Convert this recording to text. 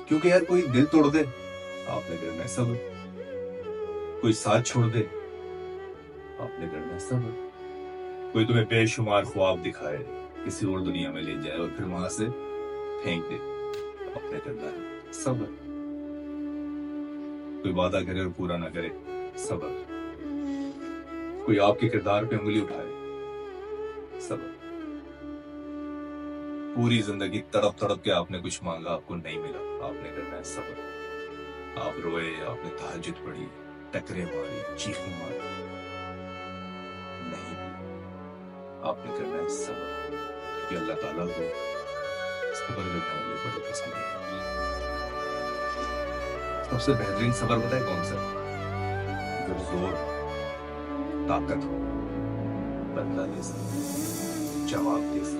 کیونکہ یار کوئی دل توڑ دے آپ نے کرنا ہے صبر، کوئی ساتھ چھوڑ دے آپ نے کرنا ہے صبر، کوئی تمہیں بے شمار خواب دکھائے کسی اور دنیا میں لے جائے اور پھر وہاں سے پھینک دے آپ نے کرنا ہے صبر، کوئی وعدہ کرے اور پورا نہ کرے صبر، کوئی آپ کے کردار پہ انگلی اٹھائے صبر، پوری زندگی تڑپ تڑپ کے آپ نے کچھ مانگا آپ کو نہیں ملا آپ نے کرنا ہے صبر، آپ روئے آپ نے تہجد پڑھی ٹکرے ماری چیخیں ماری نہیں ملا آپ نے کرنا ہے صبر، کیونکہ اللہ تعالیٰ کو صبر کرنے والے بڑے پسند ہے۔ سب سے بہترین صبر پتہ ہے کون سا؟ جب زور طاقت ہو بندہ دے سکے جواب دے سکے